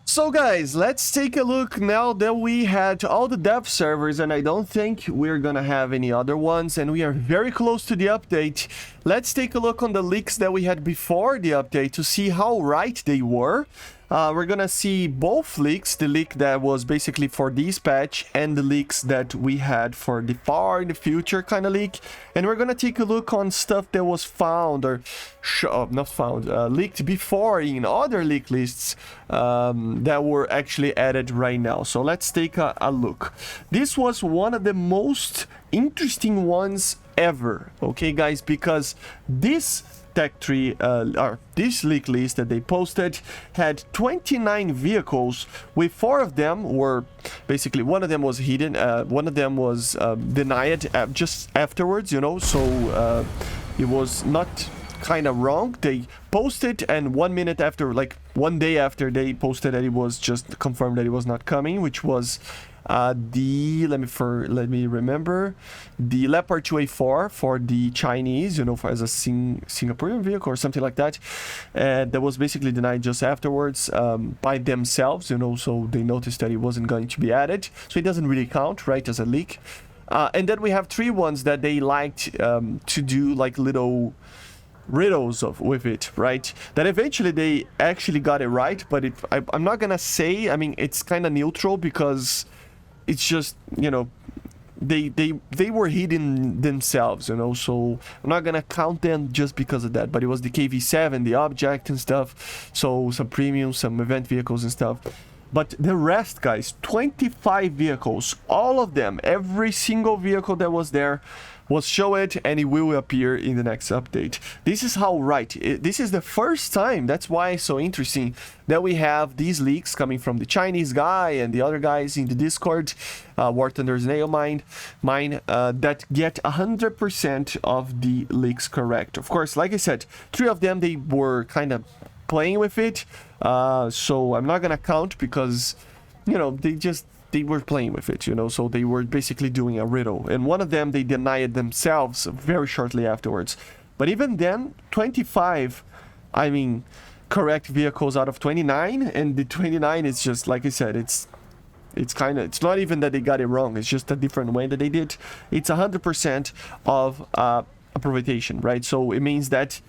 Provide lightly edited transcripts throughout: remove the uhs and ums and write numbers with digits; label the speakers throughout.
Speaker 1: So guys, let's take a look now that we had all the dev servers, and I don't think we're gonna have any other ones, and we are very close to the update. Let's take a look on the leaks that we had before the update to see how right they were. We're gonna see both leaks, the leak that was basically for this patch and the leaks that we had for the far in the future kind of leak. And we're gonna take a look on stuff that was found or not found, leaked before in other leak lists that were actually added right now. So let's take a look. This was one of the most interesting ones ever, okay guys, because this tech tree or this leak list that they posted had 29 vehicles, with 4 of them were basically, one of them was hidden, one of them was denied just afterwards, you know, so it was not kind of wrong. They posted, and 1 minute after, like 1 day after, they posted that it was just confirmed that it was not coming, which was let me remember, the Leopard 2A4 for the Chinese, you know, as a Singaporean vehicle or something like that. That was basically denied just afterwards by themselves, you know, so they noticed that it wasn't going to be added, so it doesn't really count, right, as a leak. And then we have 3 ones that they liked to do like little riddles with it, right, that eventually they actually got it right, but I'm not gonna say, I mean, it's kind of neutral because it's just, you know, they were hidden themselves, you know, so I'm not gonna count them just because of that. But it was the KV7, the object and stuff, so some premium, some event vehicles and stuff. But the rest, guys, 25 vehicles, all of them, every single vehicle that was there was shown, and it will appear in the next update. This is how right. This is the first time, that's why it's so interesting, that we have these leaks coming from the Chinese guy and the other guys in the Discord, War Thunder's Nail Mine, that get 100% of the leaks correct. Of course, like I said, 3 of them, they were kind of playing with it, so I'm not gonna count because, you know, they were playing with it, you know, so they were basically doing a riddle, and one of them they denied themselves very shortly afterwards. But even then, 25, I mean, correct vehicles out of 29, and the 29 is just, like I said, it's kind of, it's not even that they got it wrong, it's just a different way that they did. It's 100% of approval, right? So it means that,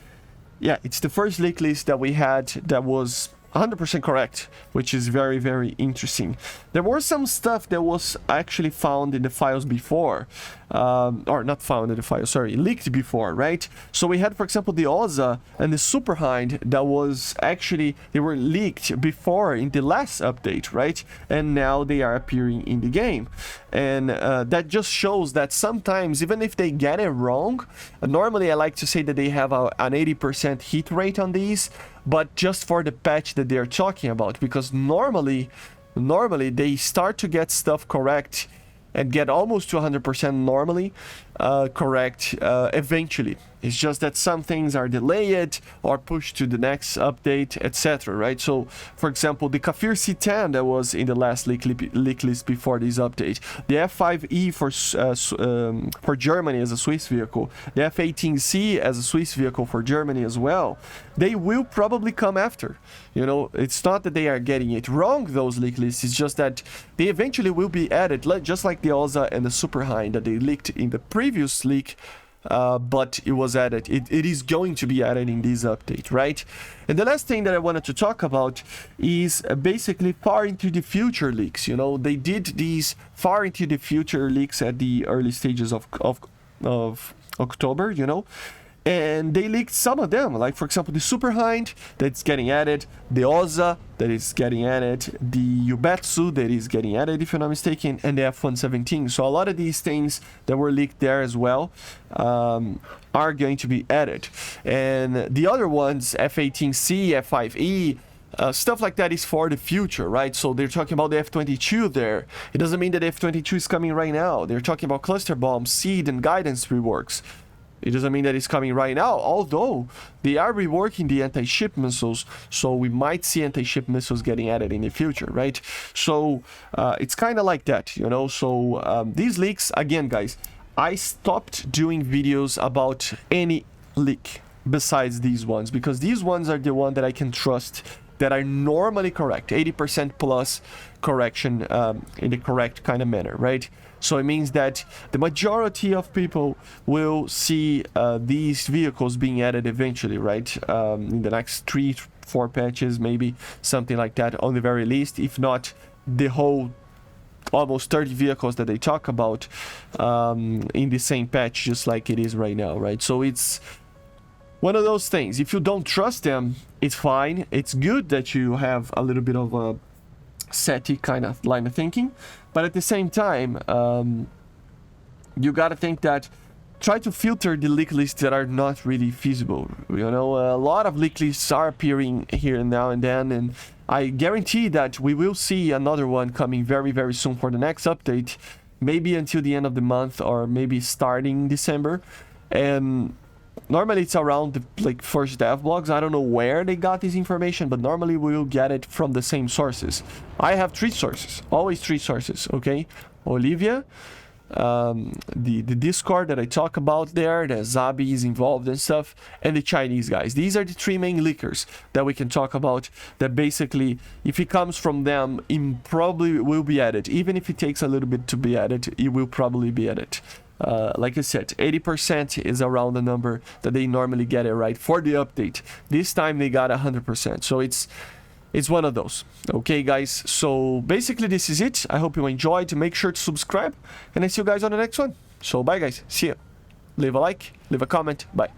Speaker 1: yeah, it's the first leak list that we had that was 100% correct, which is very, very interesting. There were some stuff that was actually found in the files before, or not found in the files, sorry, leaked before, right? So we had, for example, the Oza and the Super Hind that was actually, they were leaked before in the last update, right? And now they are appearing in the game. And that just shows that sometimes, even if they get it wrong, normally I like to say that they have an 80% hit rate on these, but just for the patch that they're talking about, because normally they start to get stuff correct and get almost to 100% normally correct eventually. It's just that some things are delayed or pushed to the next update, etc., right? So, for example, the Kafir C10 that was in the last leak list before this update, the F5E for Germany as a Swiss vehicle, the F18C as a Swiss vehicle for Germany as well, they will probably come after. You know, it's not that they are getting it wrong, those leak lists, it's just that they eventually will be added, just like the Oza and the Super Hind that they leaked in the previous leak. But it was added. It is going to be added in this update, right? And the last thing that I wanted to talk about is basically far into the future leaks. You know, they did these far into the future leaks at the early stages of October, you know, and they leaked some of them, like for example the Super Hind that's getting added, the Oza that is getting added, the Yubetsu that is getting added if I'm not mistaken, and the F117. So a lot of these things that were leaked there as well are going to be added. And the other ones, F18C, F5E, stuff like that is for the future, right? So they're talking about the F22 there. It doesn't mean that F22 is coming right now. They're talking about cluster bombs, seed, and guidance reworks. It doesn't mean that it's coming right now, although they are reworking the anti-ship missiles, so we might see anti-ship missiles getting added in the future, right? So it's kind of like that, you know? So these leaks, again, guys, I stopped doing videos about any leak besides these ones, because these ones are the one that I can trust that are normally correct, 80% plus correction in the correct kind of manner, right? So it means that the majority of people will see these vehicles being added eventually, right? In the next 3-4 patches, maybe something like that, on the very least, if not the whole almost 30 vehicles that they talk about in the same patch, just like it is right now, right? So it's one of those things. If you don't trust them, it's fine. It's good that you have a little bit of a SETI kind of line of thinking, but at the same time, you gotta think that try to filter the leak lists that are not really feasible. You know, a lot of leak lists are appearing here now and then, and I guarantee that we will see another one coming very, very soon for the next update, maybe until the end of the month or maybe starting December. And normally it's around the first DEVBLOGS. I don't know where they got this information, but normally we'll get it from the same sources. I have 3 sources, always 3 sources, okay? Olivia, the Discord that I talk about there, that Zabi is involved and stuff, and the Chinese guys. These are the 3 main leakers that we can talk about, that basically, if it comes from them, it probably will be added. Even if it takes a little bit to be added, it will probably be added. Like I said, 80% is around the number that they normally get it right for the update. This time they got 100%, so it's one of those. Okay, guys, so basically this is it. I hope you enjoyed. Make sure to subscribe, and I see you guys on the next one. So bye, guys. See ya. Leave a like, leave a comment. Bye.